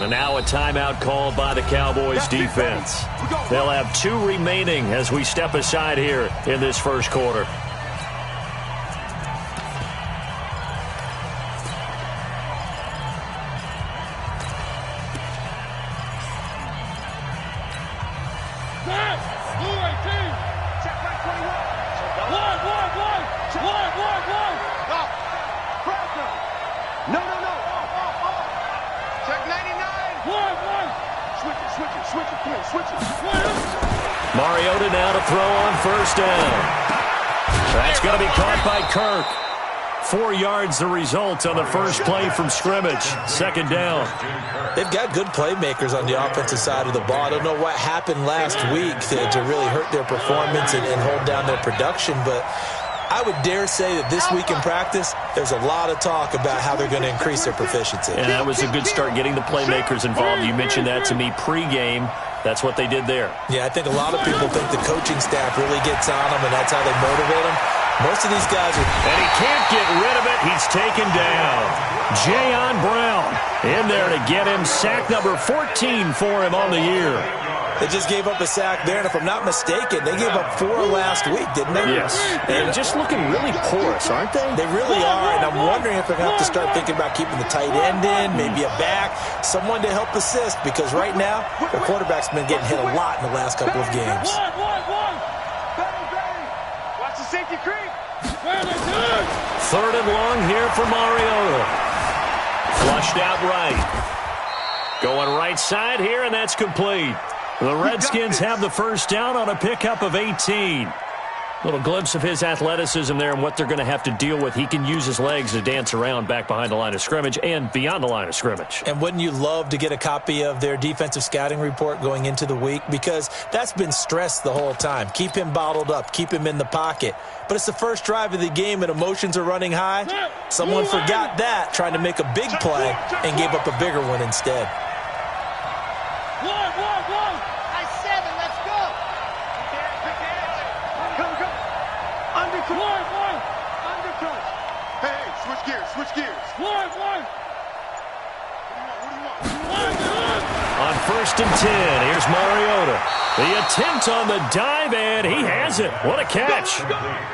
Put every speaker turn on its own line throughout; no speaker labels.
And now a timeout called by the Cowboys defense. They'll have 2 remaining as we step aside here in this first quarter.
Mariota now to throw on first down. That's going to be caught by Kirk.
4 yards the result on the first play from scrimmage. Second down.
They've got good playmakers on the offensive side of the ball. I don't know what happened last week to really hurt their performance and hold down their production, but I would dare say that this week in practice, there's a lot of talk about how they're going to increase their proficiency.
And that was a good start, getting the playmakers involved. You mentioned that to me pregame. That's what they did there.
Yeah, I think a lot of people think the coaching staff really gets on them, and that's how they motivate them. Most of these guys are...
And he can't get rid of it. He's taken down. Jayon Brown in there to get him. Sack number 14 for him on the year.
They just gave up a sack there, and if I'm not mistaken, they gave up 4 last week, didn't they?
Yes. And just looking really porous, aren't they?
They really are, and I'm wondering if they're going to have to start thinking about keeping the tight end in, maybe a back, someone to help assist, because right now, their quarterback's been getting hit a lot in the last couple of games.
Watch the safety creep.
Third and long here for Mariota. Flushed out right. Going right side here, and that's complete. The Redskins have the first down on a pickup of 18. Little glimpse of his athleticism there and what they're going to have to deal with. He can use his legs to dance around back behind the line of scrimmage and beyond the line of scrimmage.
And wouldn't you love to get a copy of their defensive scouting report going into the week? Because that's been stressed the whole time. Keep him bottled up. Keep him in the pocket. But it's the first drive of the game and emotions are running high. Someone forgot that, trying to make a big play, and gave up a bigger one instead.
Switch gears.
On first and 10, here's Mariota. The attempt on the dive, and he has it. What a catch.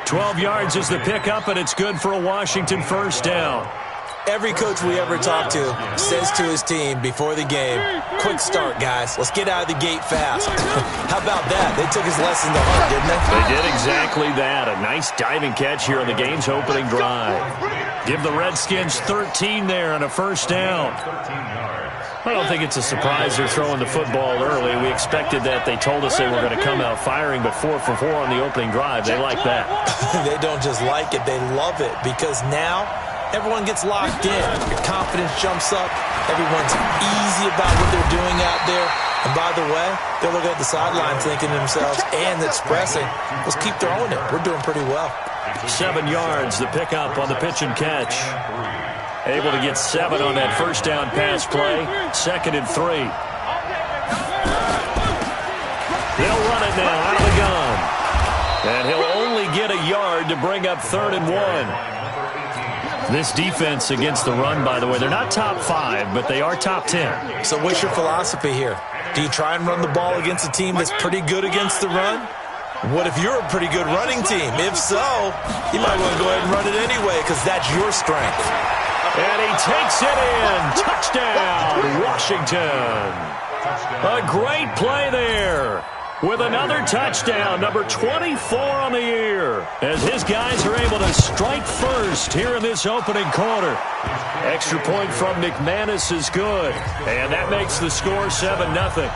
12 yards is the pickup, and it's good for a Washington first down.
Every coach we ever talk to says to his team before the game, quick start, guys. Let's get out of the gate fast. How about that? They took his lesson to heart, didn't they?
They did exactly that. A nice diving catch here on the game's opening drive. Give the Redskins 13 there on a first down. I don't think it's a surprise they're throwing the football early. We expected that. They told us they were going to come out firing, but 4 for 4 on the opening drive. They like that.
They don't just like it. They love it, because now everyone gets locked in. Your confidence jumps up. Everyone's easy about what they're doing out there. And by the way, they're looking at the sideline thinking to themselves and expressing, let's keep throwing it. We're doing pretty well.
7 yards, the pickup on the pitch and catch. Able to get 7 on that first down pass play. 2nd and 3. They'll run it now out of the gun. And he'll only get a yard to bring up 3rd and 1. This defense against the run, by the way, they're not top 5, but they are top 10.
So what's your philosophy here? Do you try and run the ball against a team that's pretty good against the run? What if you're a pretty good running team? If so, you might want to go ahead and run it anyway, because that's your strength.
And he takes it in. Touchdown, Washington. A great play there. With another touchdown, number 24 on the year, as his guys are able to strike first here in this opening quarter. Extra point from McManus is good, and that makes the score 7-0.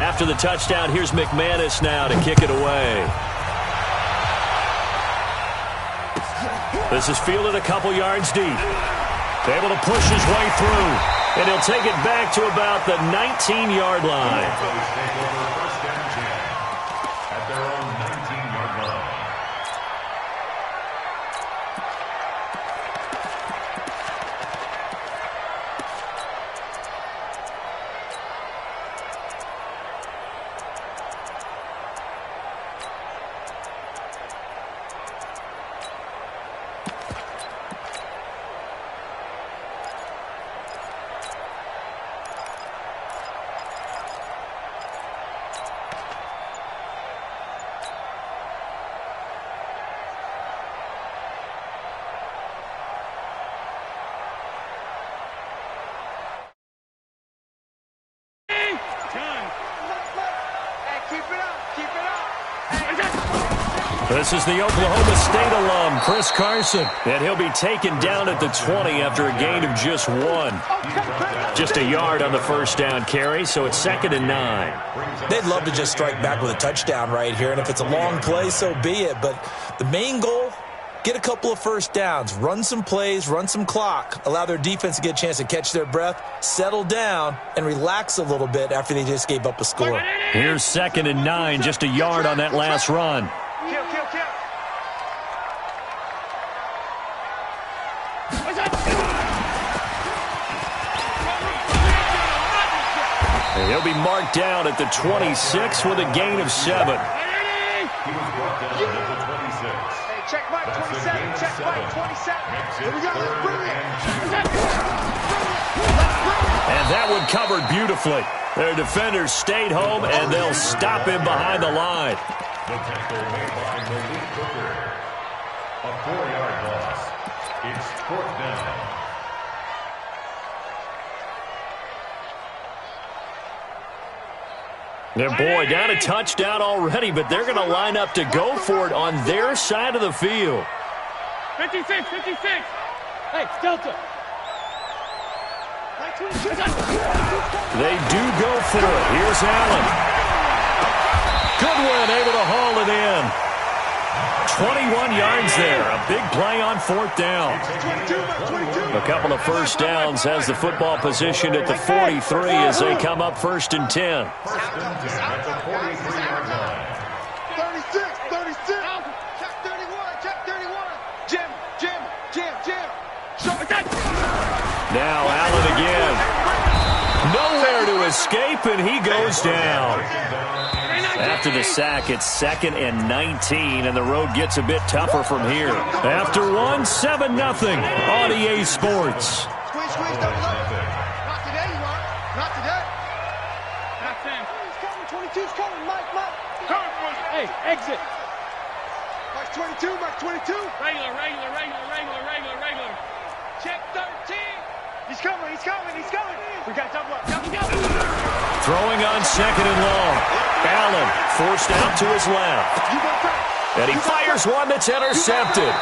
After the touchdown, here's McManus now to kick it away. This is fielded a couple yards deep. Able to push his way through. And he'll take it back to about the 19-yard line. This is the Oklahoma State alum, Chris Carson. And he'll be taken down at the 20 after a gain of just 1. Just a yard on the first down carry, so it's 2nd and 9.
They'd love to just strike back with a touchdown right here, and if it's a long play, so be it. But the main goal, get a couple of first downs, run some plays, run some clock, allow their defense to get a chance to catch their breath, settle down, and relax a little bit after they just gave up a score.
Here's 2nd and 9, just a yard on that last run.
Kill.
And he'll be marked down at the 26 with a gain of 7.
Check Mike, 27. Check Mike, 27. Here we go. Let's bring it.
And that one covered beautifully. Their defenders stayed home, and they'll stop him behind the line.
The tackle made by Malik Hooker. A 4-yard loss. It's 4th down.
And boy, down a touchdown already, but they're going to line up to go for it on their side of the field.
56. Hey, Delta.
They do go for it. Here's Allen. Goodwin able to haul it in. 21 yards there. A big play on 4th down. A couple of first downs has the football positioned at the 43 as they come up 1st and 10.
36. Check 31. Jim.
Now Allen again. Nowhere to escape, and he goes down. After the sack, it's 2nd and 19, and the road gets a bit tougher from here. After 1, 7-0 on EA Sports.
Squeeze, double up. Not today, you are. Not today. That's him. He's coming, 22's coming, Mike. Hey, exit. Mike 22. Regular. Check 13. He's coming. We got double up.
Throwing on 2nd and long. Allen forced out to his left. And he fires one that's intercepted.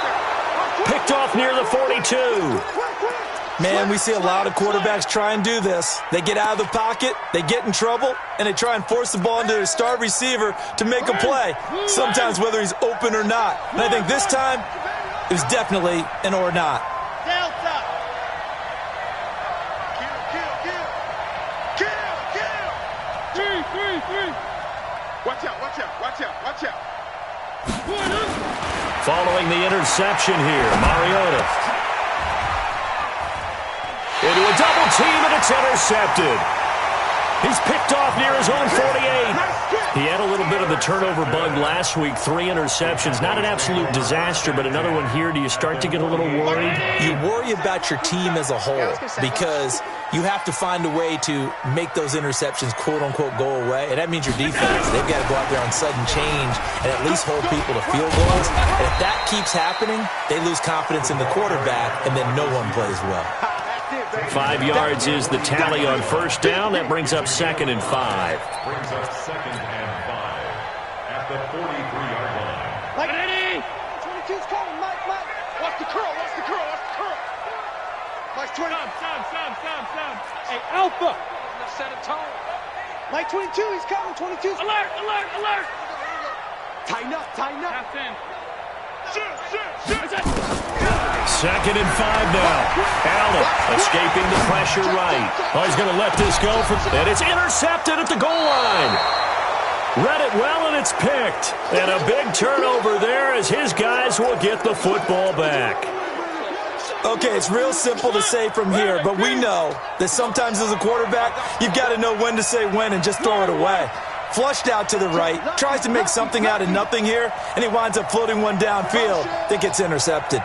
Picked off near the 42.
Man, we see a lot of quarterbacks try and do this. They get out of the pocket, they get in trouble, and they try and force the ball into their star receiver to make a play, sometimes whether he's open or not. And I think this time, it was definitely an or not.
Delta. Kill. 3. Watch out.
Following the interception here, Mariota. Into a double team, and it's intercepted. He's picked off near his own 48. He had a little bit of the turnover bug last week, 3 interceptions. Not an absolute disaster, but another one here. Do you start to get a little worried?
You worry about your team as a whole because you have to find a way to make those interceptions, quote-unquote, go away. And that means your defense. They've got to go out there on sudden change and at least hold people to field goals. And if that keeps happening, they lose confidence in the quarterback, and then no one plays well.
5 yards is the tally on 1st down. That brings up 2nd and 5.
Brings up 2nd and 5 at the 43-yard line.
Mike, ready? 22's coming, Mike. Watch the curl. Mike 20. Stop. Hey, Alpha. Set a tone. Mike 22, he's coming. 22's. Alert. Tighten up. That's in. Shoot.
2nd and 5 now. Allen escaping the pressure right. Oh, he's going to let this go. And it's intercepted at the goal line. Read it well, and it's picked. And a big turnover there as his guys will get the football back.
Okay, it's real simple to say from here, but we know that sometimes as a quarterback, you've got to know when to say when and just throw it away. Flushed out to the right, tries to make something out of nothing here, and he winds up floating one downfield that gets intercepted.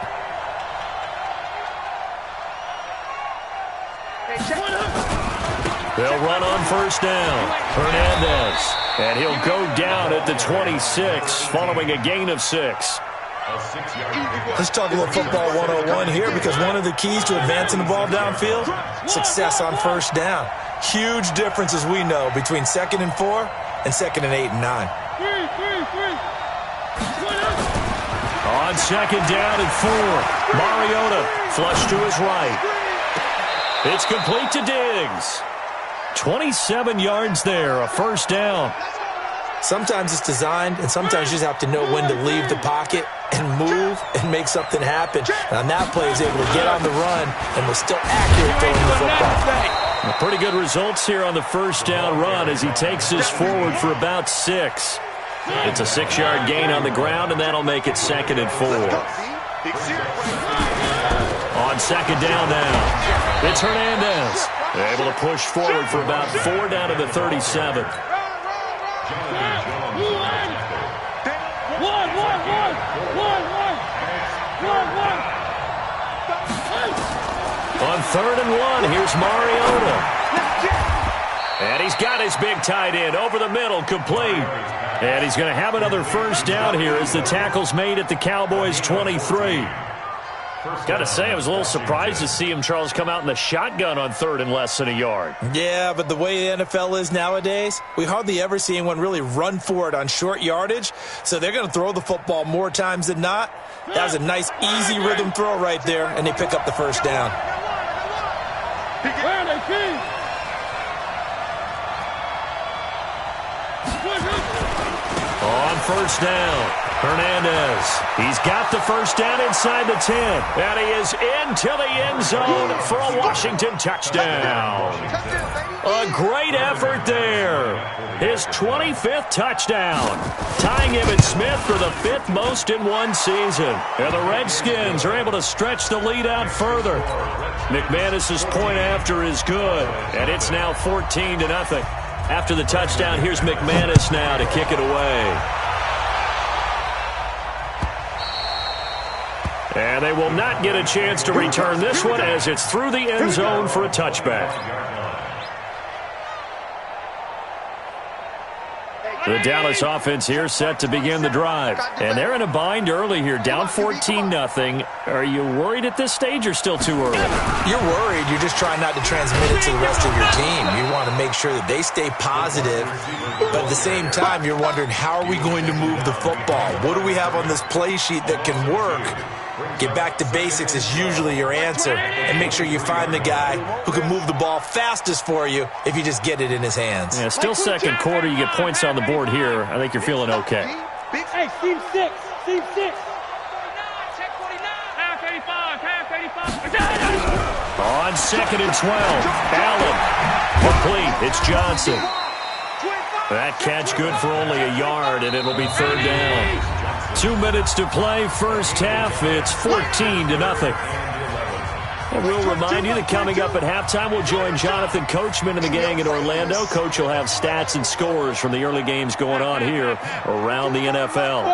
They'll run on 1st down. Hernandez. And he'll go down at the 26 following a gain of 6.
Let's talk a little football 101 here because one of the keys to advancing the ball downfield, success on 1st down. Huge difference, as we know, between 2nd and 4 and 2nd and 8 and 9.
On second down and 4. Mariota flush to his right. It's complete to Diggs. 27 yards there, a first down.
Sometimes it's designed, and sometimes you just have to know when to leave the pocket and move and make something happen. And on that play, he's able to get on the run and was still accurate throwing the football.
Pretty good results here on the first down run as he takes this forward for about 6. It's a 6-yard gain on the ground, and that'll make it 2nd and 4. On second down now, it's Hernandez. Able to push forward for about 4 down to the 37. On 3rd and 1, here's Mariota. And he's got his big tight end over the middle, complete. And he's going to have another first down here as the tackle's made at the Cowboys' 23. Got to say, I was a little surprised to see him, Charles, come out in the shotgun on 3rd and less than a yard.
Yeah, but the way the NFL is nowadays, we hardly ever see anyone really run for it on short yardage. So they're going to throw the football more times than not. That was a nice, easy rhythm throw right there, and they pick up the first down.
On first down, Hernandez. He's got the first down inside the 10. And he is into the end zone for a Washington touchdown. A great effort there. His 25th touchdown. Tying Emmitt Smith for the 5th most in one season. And the Redskins are able to stretch the lead out further. McManus's point after is good. And it's now 14-0. After the touchdown, here's McManus now to kick it away. And they will not get a chance to return this one as it's through the end zone for a touchback. The Dallas offense here set to begin the drive. And they're in a bind early here, down 14-0. Are you worried at this stage or still too early?
You're worried. You're just trying not to transmit it to the rest of your team. You want to make sure that they stay positive. But at the same time, you're wondering, how are we going to move the football? What do we have on this play sheet that can work? Get back to basics is usually your answer. And make sure you find the guy who can move the ball fastest for you if you just get it in his hands.
Yeah, still second quarter. You get points on the board here. I think you're feeling okay.
Hey, Steve 6. Steve 6. Half 85. Half 85.
On 2nd and 12. Allen. Complete. It's Johnson. That catch good for only a yard, and it'll be 3rd down. 2 minutes to play, first half. It's 14-0. And we'll remind you that coming up at halftime, we'll join Jonathan Coachman and the gang in Orlando. Coach will have stats and scores from the early games going on here around the NFL.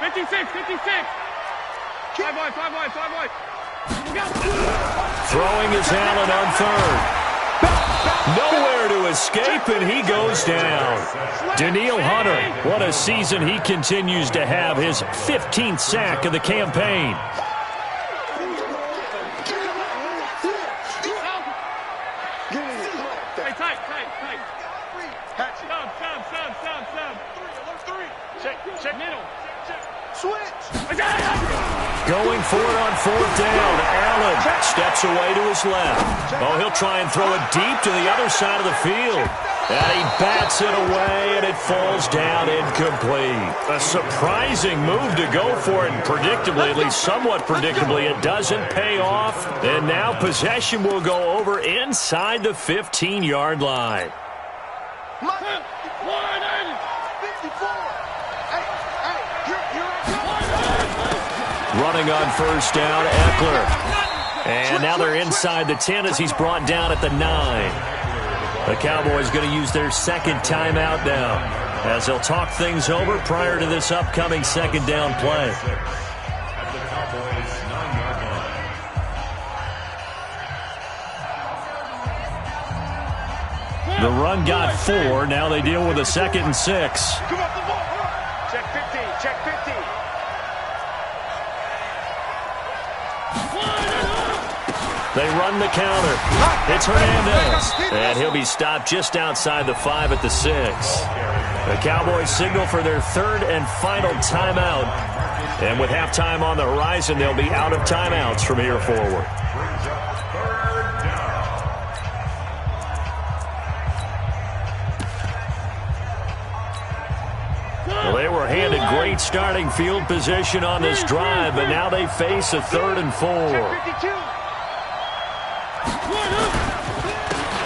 56, 56. 5 wide, 5 wide, 5 wide.
Throwing is Allen on 3rd. Nowhere to escape, and he goes down. Daniil Hunter, what a season he continues to have, his 15th sack of the campaign.
Hey, tight. Sub. Check middle. Switch.
Going for it on 4th down. Allen steps away to his left. Oh, he'll try and throw it deep to the other side of the field. And he bats it away, and it falls down incomplete. A surprising move to go for it, and predictably, at least somewhat predictably, it doesn't pay off. And now possession will go over inside the 15-yard line. Running on first down, Eckler. And now they're inside the 10 as he's brought down at the 9. The Cowboys going to use their second timeout now as they'll talk things over prior to this upcoming second down play. The run got 4. Now they deal with a 2nd and 6.
Check 15. Check 15.
They run the counter. It's Hernandez. And he'll be stopped just outside the 5 at the 6. The Cowboys signal for their 3rd and final timeout And with halftime on the horizon, they'll be out of timeouts from here forward. Well, they were handed great starting field position on this drive, but now they face a 3rd and 4.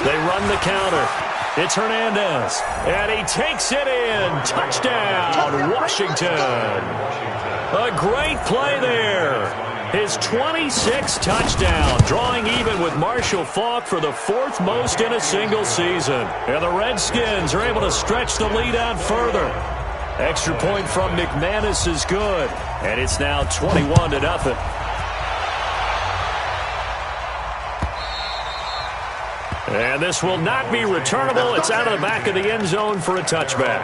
They run the counter. It's Hernandez, and he takes it in. Touchdown, Washington. A great play there. His 26th touchdown, drawing even with Marshall Faulk for the 4th most in a single season. And the Redskins are able to stretch the lead out further. Extra point from McManus is good, and it's now 21-0. And this will not be returnable. It's out of the back of the end zone for a touchback.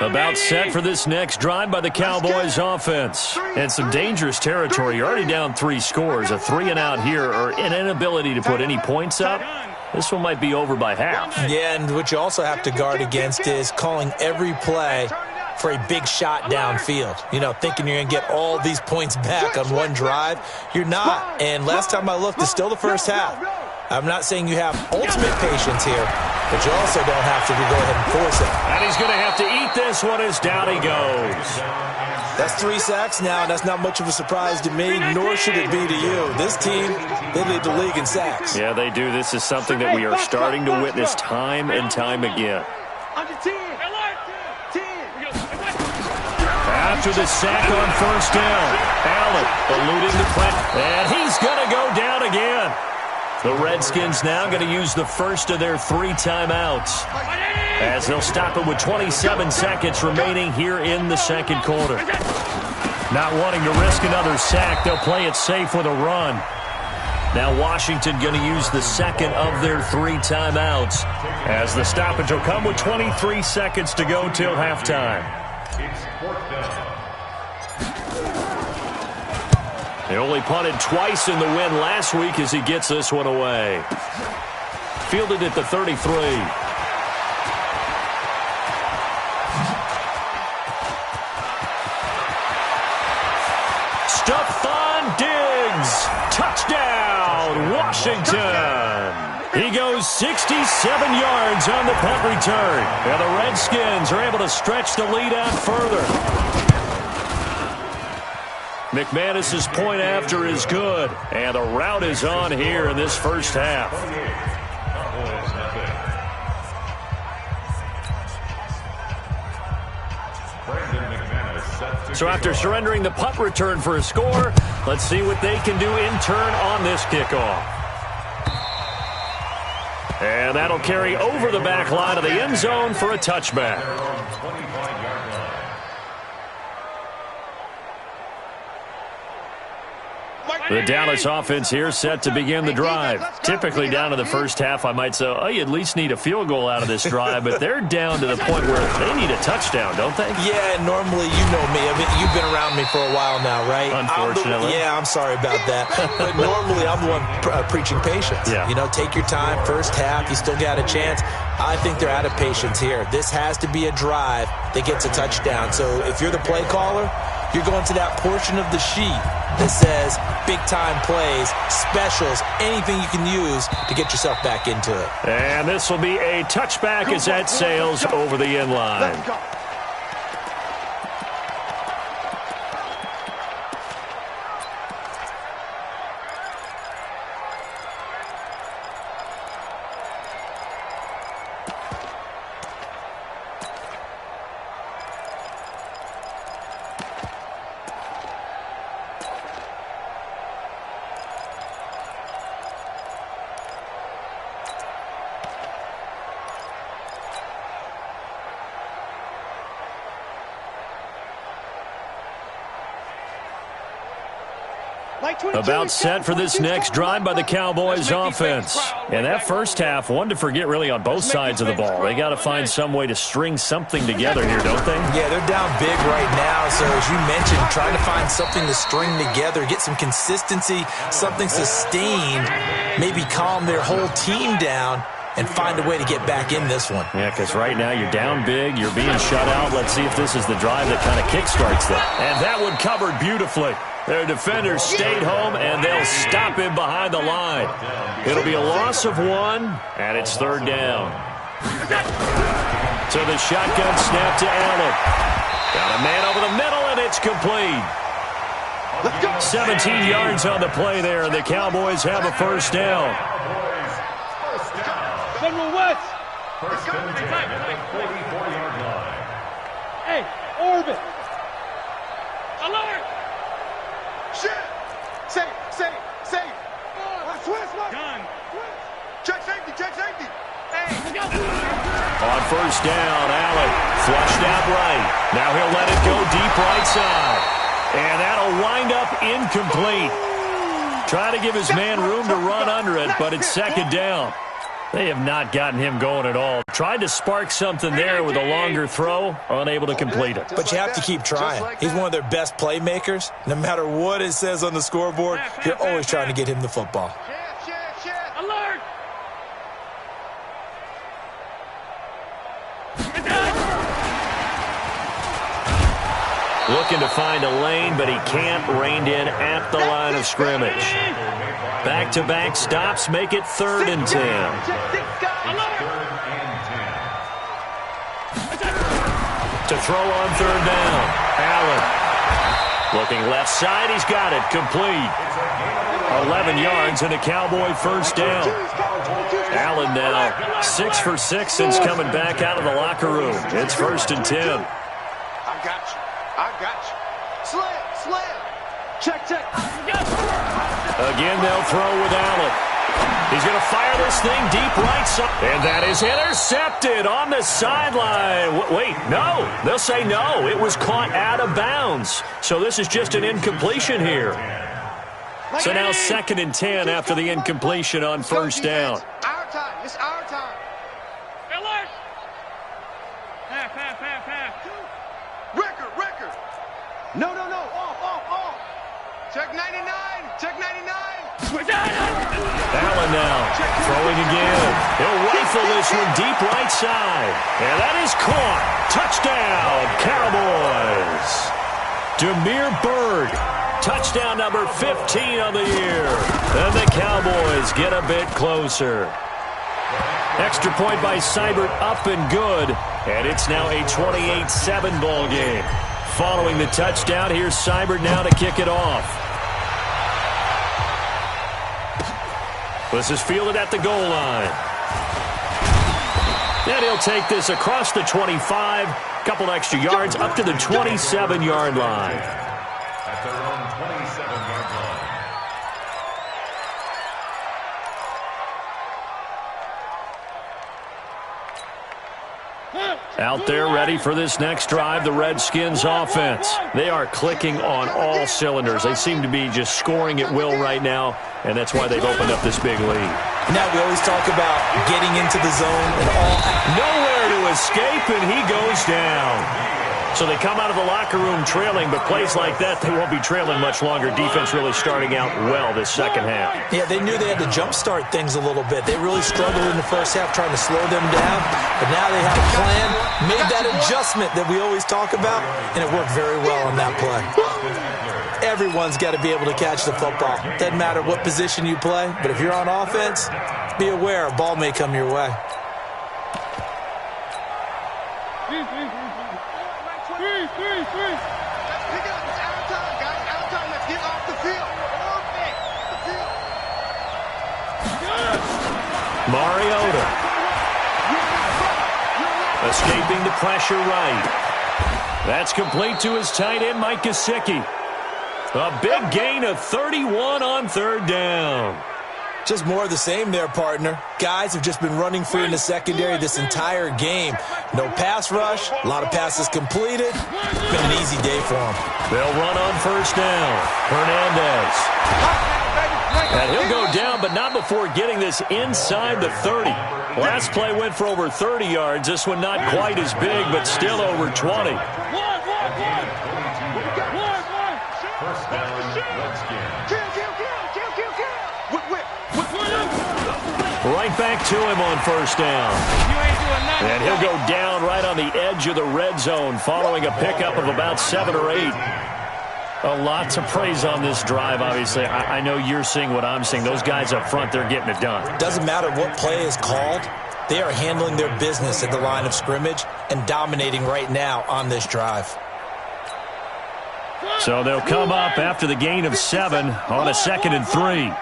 About set for this next drive by the Cowboys offense. And some dangerous territory. You're already down 3 scores. A 3-and-out here, or an inability to put any points up. This one might be over by half.
Yeah, and what you also have to guard against is calling every play for a big shot downfield. You know, thinking you're going to get all these points back on one drive. You're not. And last time I looked, it's still the first half. I'm not saying you have ultimate patience here, but you also don't have to go ahead and force it.
And he's going to have to eat this one as down he goes.
That's 3 sacks now, and that's not much of a surprise to me, nor should it be to you. This team, they lead the league in sacks.
Yeah, they do. This is something that we are starting to witness time and time again. After the sack on 1st down, Allen eluding the play, and he's going to go down again. The Redskins now going to use the first of their 3 timeouts, as they'll stop it with 27 seconds remaining here in the second quarter. Not wanting to risk another sack, they'll play it safe with a run. Now Washington going to use the second of their 3 timeouts, as the stoppage will come with 23 seconds to go till halftime. They only punted twice in the win last week as he gets this one away. Fielded at the 33. Stephon Diggs. Touchdown, Washington. He goes 67 yards on the punt return. And the Redskins are able to stretch the lead out further. McManus's point after is good, and the route is on here in this first half. So after surrendering the punt return for a score, let's see what they can do in turn on this kickoff. And that'll carry over the back line of the end zone for a touchback. The Dallas offense here set to begin the drive. Typically down to the first half, I might say, oh, you at least need a field goal out of this drive, but they're down to the point where they need a touchdown, don't they?
Yeah, normally, you know me. I mean, you've been around me for a while now, right?
Unfortunately.
I'm sorry about that. But normally, I'm the one preaching patience.
Yeah.
You know, take your time. First half, you still got a chance. I think they're out of patience here. This has to be a drive that gets a touchdown. So if you're the play caller, you're going to that portion of the sheet that says big-time plays, specials, anything you can use to get yourself back into it.
And this will be a touchback as that sails over the end line. About set for this next drive by the Cowboys offense. And that first half, one to forget really on both sides of the ball. They got to find some way to string something together here, don't they?
Yeah, they're down big right now. So as you mentioned, trying to find something to string together, get some consistency, something sustained, maybe calm their whole team down. and find a way to get back in this one.
Yeah, because right now you're down big, you're being shut out. Let's see if this is the drive that kind of kickstarts that. And that one covered beautifully. Their defenders stayed home, and they'll stop him behind the line. It'll be a loss of 1, and it's 3rd down. So the shotgun snap to Allen. Got a man over the middle, and it's complete. 17 yards on the play there, and the Cowboys have a 1st down.
General West.
First and 10 at the 44-yard line.
Hey, orbit. Alert. Shit. Safe. Switch. Gun. Check safety. Hey, let's go.
On 1st down, Allen flushed out right. Now he'll let it go deep right side. And that'll wind up incomplete. Trying to give his man room to run under it, but it's 2nd down. They have not gotten him going at all. Tried to spark something there with a longer throw, unable to complete it.
But you have to keep trying. He's one of their best playmakers. No matter what it says on the scoreboard, you're always trying to get him the football.
Alert.
Looking to find a lane, but he can't. Reined in at the line of scrimmage. Back-to-back stops make it 3rd and 10. To throw on 3rd down. Allen. Looking left side. He's got it. Complete. 11 yards and a Cowboy 1st down. Allen now 6 for 6 since coming back out of the locker room. It's 1st and 10.
I got you. Slam. Check.
Again, they'll throw with Allen. He's going to fire this thing deep right side. And that is intercepted on the sideline. Wait, no. They'll say no. It was caught out of bounds. So this is just an incompletion here. So now 2nd and 10 after the incompletion on 1st down.
Our time. It's our time. Alert. Half. Ricker. No. Off. Check 99.
Allen now throwing again. He'll rifle this one deep right side. And that is caught. Touchdown, Cowboys. Demir Bird. Touchdown number 15 on the year. And the Cowboys get a bit closer. Extra point by Seibert up and good. And it's now a 28-7 ball game. Following the touchdown, here's Seibert now to kick it off. This is fielded at the goal line. And he'll take this across the 25, couple extra yards up to the 27-yard line.
At their own 27-yard line.
Out there ready for this next drive, the Redskins offense. They are clicking on all cylinders. They seem to be just scoring at will right now, and that's why they've opened up this big lead.
Now we always talk about getting into the zone and all.
Nowhere to escape, and he goes down. So they come out of the locker room trailing, but plays like that, they won't be trailing much longer. Defense really starting out well this second half.
Yeah, they knew they had to jumpstart things a little bit. They really struggled in the first half trying to slow them down, but now they had a plan, made that adjustment that we always talk about, and it worked very well on that play. Everyone's got to be able to catch the football. Doesn't matter what position you play, but if you're on offense, be aware a ball may come your way.
Three. Pick it up. It's our time, guys. Our time. Let's get off the field.
Mariota. Escaping the pressure right. That's complete to his tight end, Mike Gesicki. A big gain of 31 on 3rd down.
Just more of the same there, partner. Guys have just been running free in the secondary this entire game. No pass rush, a lot of passes completed. It's been an easy day for them.
They'll run on 1st down. Hernandez. And he'll go down, but not before getting this inside the 30. Last play went for over 30 yards. This one not quite as big, but still over 20.
First down, Redskins.
Right back to him on first down. And he'll go down right on the edge of the red zone following a pickup of about 7 or 8. A lot to praise on this drive, obviously. I know you're seeing what I'm seeing. Those guys up front, they're getting it done.
Doesn't matter what play is called. They are handling their business at the line of scrimmage and dominating right now on this drive.
So they'll come up after the gain of 7 on a 2nd and 3.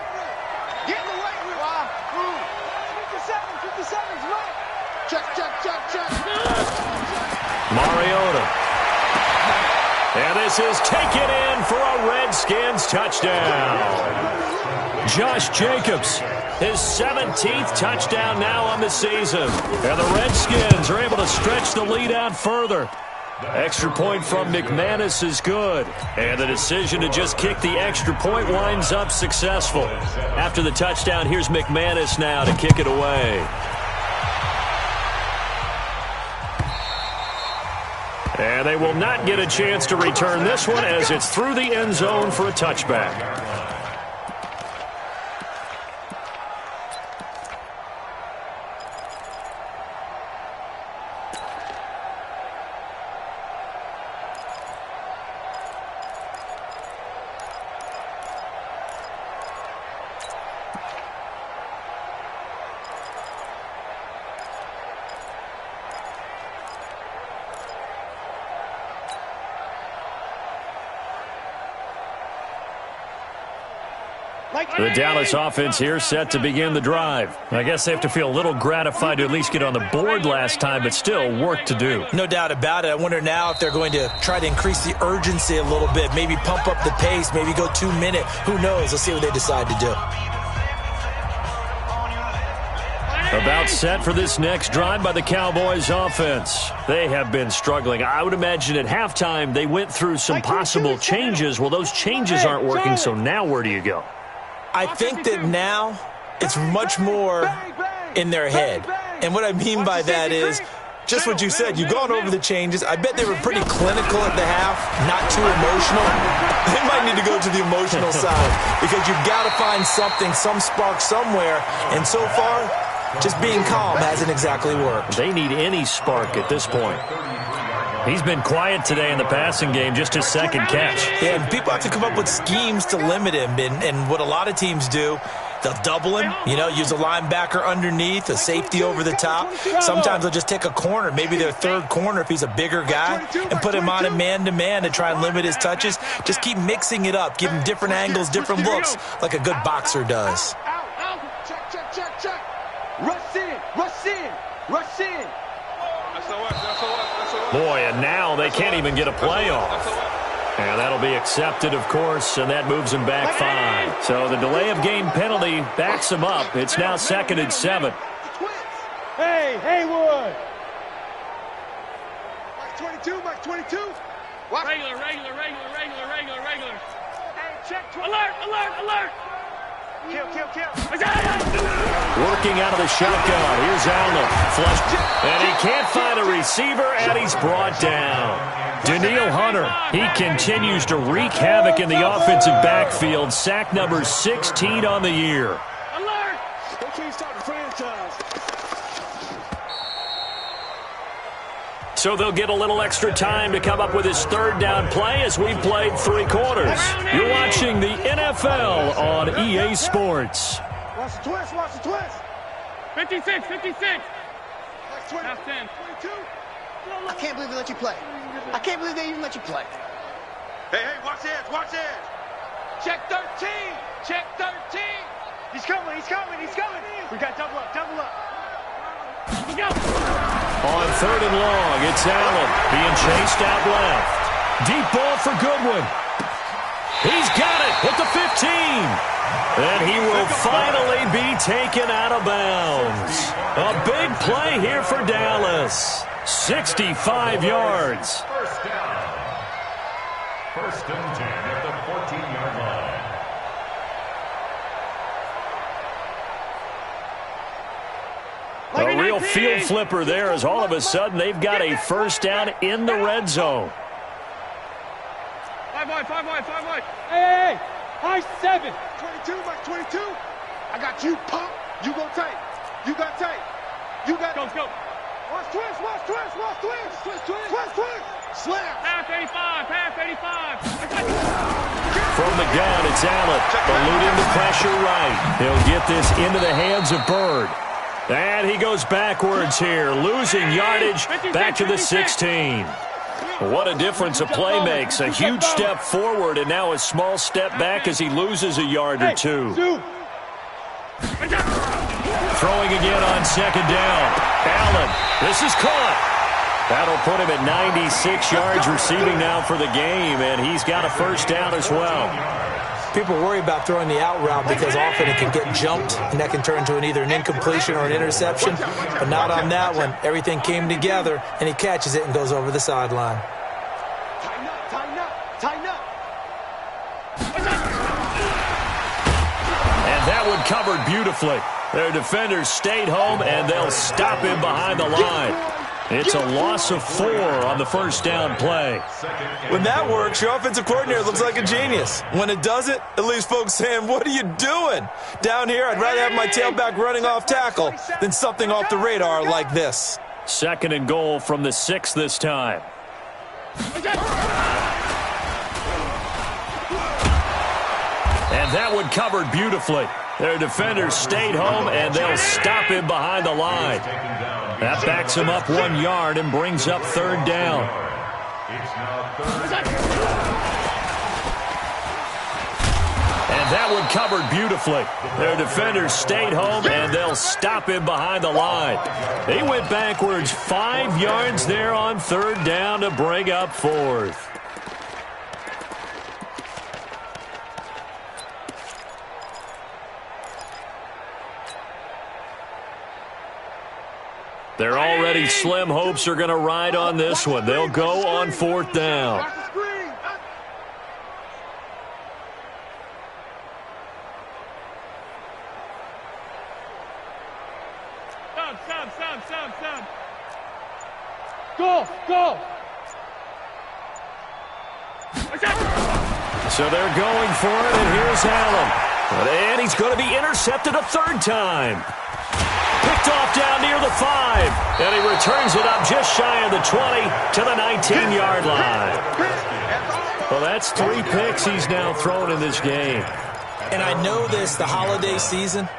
Mariota. And this is taken in for a Redskins touchdown. Josh Jacobs, his 17th touchdown now on the season. And the Redskins are able to stretch the lead out further. Extra point from McManus is good. And the decision to just kick the extra point winds up successful. After the touchdown, here's McManus now to kick it away. And they will not get a chance to return this one as it's through the end zone for a touchback. The Dallas offense here set to begin the drive. I guess they have to feel a little gratified to at least get on the board last time, but still work to do.
No doubt about it. I wonder now if they're going to try to increase the urgency a little bit, maybe pump up the pace, maybe go 2 minute. Who knows? Let's see what they decide to do.
About set for this next drive by the Cowboys offense. They have been struggling. I would imagine at halftime they went through some possible changes. Well, those changes aren't working, so now where do you go?
I think that now it's much more in their head. And what I mean by that is just what you said. You've gone over the changes. I bet they were pretty clinical at the half, not too emotional. They might need to go to the emotional side because you've got to find something, some spark somewhere. And so far, just being calm hasn't exactly worked.
They need any spark at this point. He's been quiet today in the passing game, just his second catch.
Yeah, and people have to come up with schemes to limit him. And what a lot of teams do, they'll double him, use a linebacker underneath, a safety over the top. Sometimes they'll just take a corner, maybe their third corner if he's a bigger guy, and put him on him man-to-man to try and limit his touches. Just keep mixing it up, give him different angles, different looks, like a good boxer does.
Check. Rush in.
Boy, and now they can't even get a play off. And that'll be accepted, of course, and that moves him back 5. So the delay of game penalty backs him up. It's now 2nd and 7.
Hey, Haywood. Mike 22. What? Regular. Hey, check. Alert. Kill.
Working out of the shotgun. Here's Allen. Flush. And he can't find a receiver, and he's brought down. Danielle Hunter, he continues to wreak havoc in the offensive backfield. Sack number 16 on the year.
Alert! They can't stop the franchise.
So they'll get a little extra time to come up with his third down play as we played 3 quarters. You're watching the NFL on EA Sports.
Watch the twist. 56. Half 10. 22.
I can't believe they let you play. I can't believe they even let you play.
Hey, watch this. Check 13. He's coming. We got double up.
On 3rd and long, it's Allen being chased out left. Deep ball for Goodwin. He's got it at the 15. And he will finally be taken out of bounds. A big play here for Dallas. 65 yards.
First and 10 at the 14-yard line.
A real field flipper there as all of a sudden they've got a first down in the red zone.
5 wide. Hey. High 7. 22, Mike 22. I got you, pump. You go tight. You got tape. You got. Go. Watch twist. Slam. Pass 85.
From the gun, it's Allen. Eluding the pressure right. He'll get this into the hands of Bird. And he goes backwards here, losing yardage back to the 16. What a difference a play makes. A huge step forward and now a small step back as he loses a yard or two. Throwing again on second down. Allen, this is caught. That'll put him at 96 yards receiving now for the game, and he's got a first down as well.
People worry about throwing the out route because often it can get jumped, and that can turn into either an incompletion or an interception. But not on that one. Everything came together, and he catches it and goes over the sideline.
Tighten up.
And that one covered beautifully. Their defenders stayed home, and they'll stop him behind the line. It's a loss of 4 on the first down play.
When that works, your offensive coordinator looks like a genius. When it doesn't, it leaves folks saying, what are you doing? Down here, I'd rather have my tailback running off tackle than something off the radar like this.
Second and goal from the 6 this time. And that one covered beautifully. Their defenders stayed home, and they'll stop him behind the line. That backs him up 1 yard and brings up third down. And that one covered beautifully. Their defenders stayed home, and they'll stop him behind the line. They went backwards 5 yards there on third down to bring up fourth. Their already slim hopes are going to ride on this one. They'll go on fourth down.
Stop. Go.
So they're going for it, and here's Allen. And he's going to be intercepted a third time. Picked off down near the 5, and he returns it up just shy of the 20 to the 19-yard line. Well, that's 3 picks he's now thrown in this game.
And I know this, the holiday season,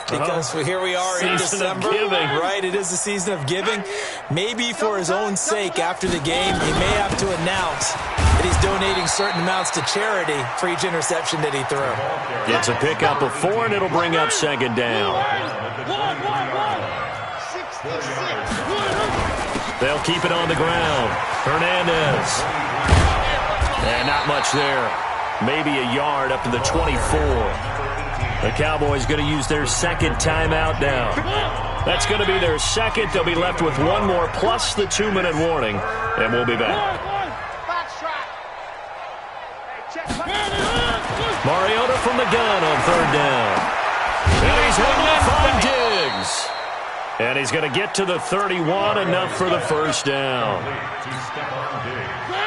because here we are in December, right? It is the season of giving. Maybe for his own sake, after the game, he may have to announce that he's donating certain amounts to charity for each interception that he threw.
Gets a pickup of 4, and it'll bring up second down. They'll keep it on the ground. Hernandez. And not much there. Maybe a yard up to the 24. The Cowboys going to use their second timeout now. That's going to be their second. They'll be left with 1 more plus the 2-minute warning, and we'll be back. Mariota from the gun on third down. And he's able to find Diggs. And he's going to get to the 31, enough for the first down.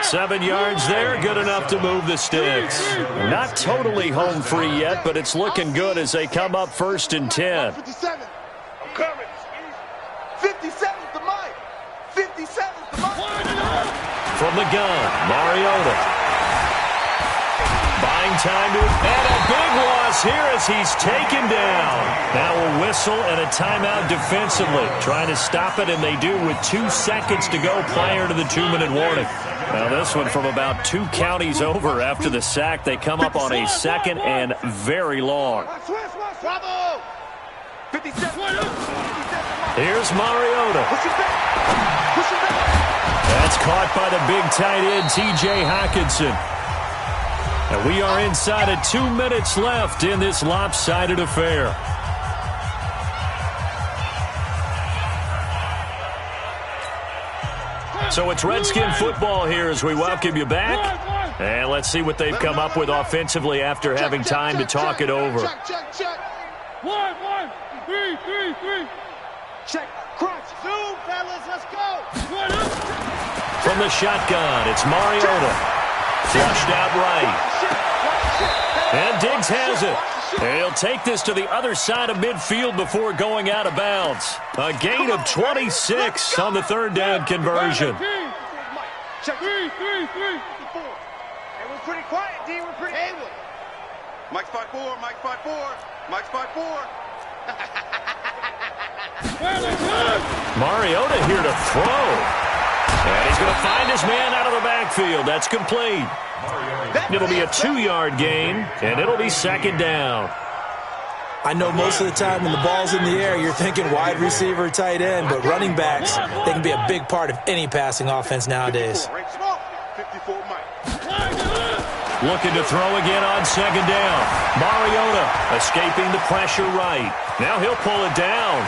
7 yards there, good enough to move the sticks. Not totally home free yet, but it's looking good as they come up first and 10.
57. I'm coming. 57's the mic. 57's the mic.
From the gun, Mariota. Buying time to, and a big loss here as he's taken down. Now a whistle and a timeout defensively. Trying to stop it, and they do with 2 seconds to go prior to the 2-minute warning. Now this one from about 2 counties over after the sack. They come up on a second and very long.
Bravo! 57.
Here's Mariota. That's caught by the big tight end, T.J. Hockenson. And we are inside of 2 minutes left in this lopsided affair. So it's Redskin football here as we welcome you back. And let's see what they've come up with offensively after having time to talk it over.
Check. 1, 3. Check. Crunch. Zoom, fellas. Let's go.
From the shotgun, it's Mariota. Flushed out right. And Diggs has it. And he'll take this to the other side of midfield before going out of bounds. A gain of 26 on the third down conversion.
Check 3. Hey, we're pretty quiet, D. We're pretty. Hey, Mike's 5'4. Mike's 5'4. Mike's 5'4.
Mariota here to throw. And he's going to find his man out of the backfield. That's complete. It'll be a 2-yard gain, and it'll be second down.
I know most of the time when the ball's in the air, you're thinking wide receiver, tight end, but running backs, they can be a big part of any passing offense nowadays.
54, Mike.
Looking to throw again on second down. Mariota escaping the pressure right. Now he'll pull it down.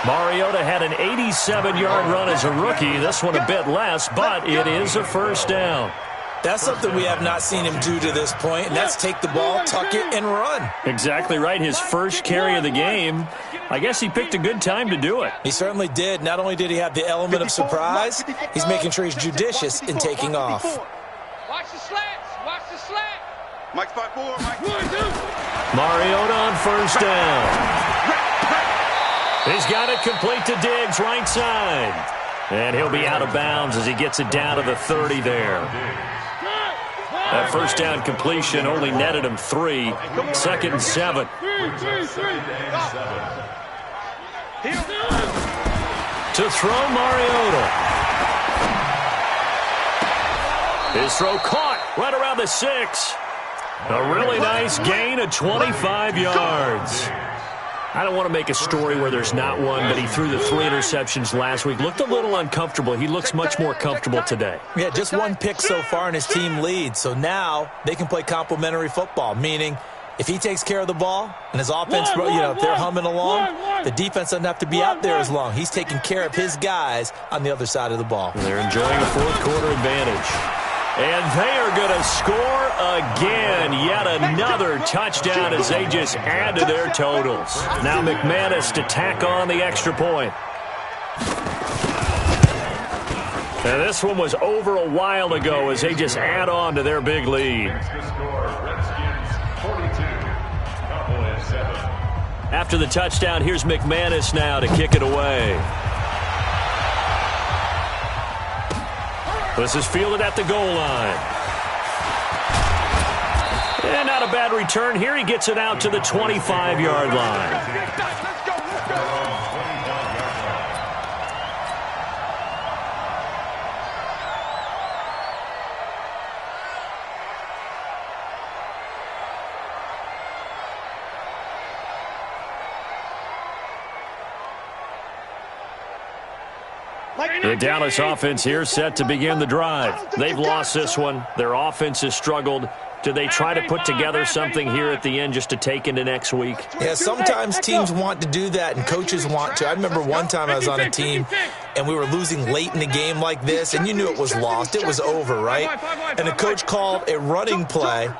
Mariota had an 87-yard run as a rookie. This one a bit less, but it is a first down.
That's something we have not seen him do to this point, and that's take the ball, tuck it, and run.
Exactly right. His first carry of the game. I guess he picked a good time to do it.
He certainly did. Not only did he have the element of surprise, he's making sure he's judicious in taking off.
Watch the slats. Watch the slat. Mike's 5'4. Mike 5'2.
Mariota on first down. He's got it complete to Diggs, right side. And he'll be out of bounds as he gets it down to the 30 there. That first down completion only netted him 3. Second and 7. To throw Mariota. His throw caught right around the 6. A really nice gain of 25 yards. I don't want to make a story where there's not one, but he threw the 3 interceptions last week. Looked a little uncomfortable. He looks much more comfortable today.
Yeah, just 1 pick so far and his team leads. So now they can play complementary football, meaning if he takes care of the ball and his offense, if they're humming along, the defense doesn't have to be out there as long. He's taking care of his guys on the other side of the ball.
They're enjoying a fourth-quarter advantage. And they are going to score again. Yet another touchdown as they just add to their totals. Now McManus to tack on the extra point. And this one was over a while ago as they just add on to their big lead. After the touchdown, here's McManus now to kick it away. This is fielded at the goal line. And not a bad return here. He gets it out to the 25-yard line. The Dallas offense here set to begin the drive. They've lost this one. Their offense has struggled. Do they try to put together something here at the end just to take into next week?
Yeah, sometimes teams want to do that and coaches want to. I remember one time I was on a team and we were losing late in the game like this, and you knew it was lost. It was over, right? And the coach called a running play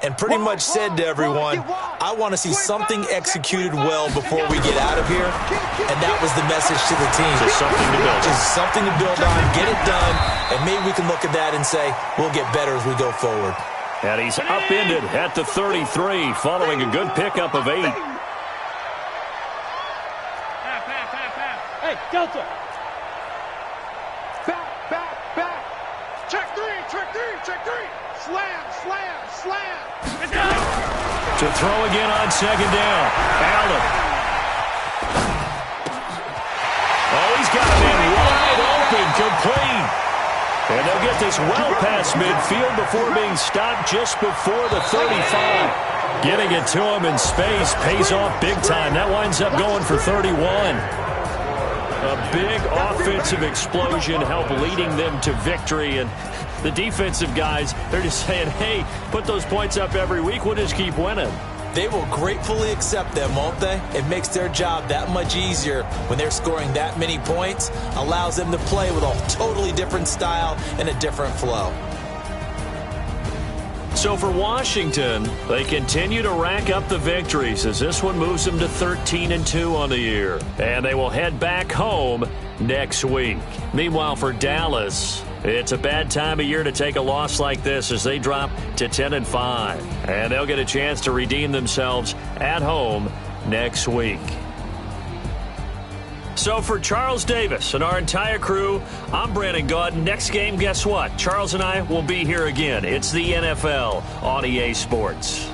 and pretty much said to everyone, I want to see something executed well before we get out of here. And that was the message to the team.
Just something to build.
Just something to build on, get it done, and maybe we can look at that and say, we'll get better as we go forward.
And he's upended at the 33 following a good pickup of 8.
Hey, Delta. Back. Check 3. Slam.
To throw again on second down. Allen. Oh, he's got him in wide open, complete. And they'll get this well past midfield before being stopped just before the 35. Getting it to him in space pays off big time. That winds up going for 31. A big offensive explosion helped leading them to victory. And the defensive guys, they're just saying, hey, put those points up every week. We'll just keep winning.
They will gratefully accept them, won't they? It makes their job that much easier when they're scoring that many points. Allows them to play with a totally different style and a different flow.
So for Washington, they continue to rack up the victories as this one moves them to 13-2 on the year. And they will head back home next week. Meanwhile, for Dallas, It's a bad time of year to take a loss like this as they drop to 10-5. And they'll get a chance to redeem themselves at home next week. So for Charles Davis and our entire crew, I'm Brandon Gaud. Next game, guess what? Charles and I will be here again. It's the NFL on EA Sports.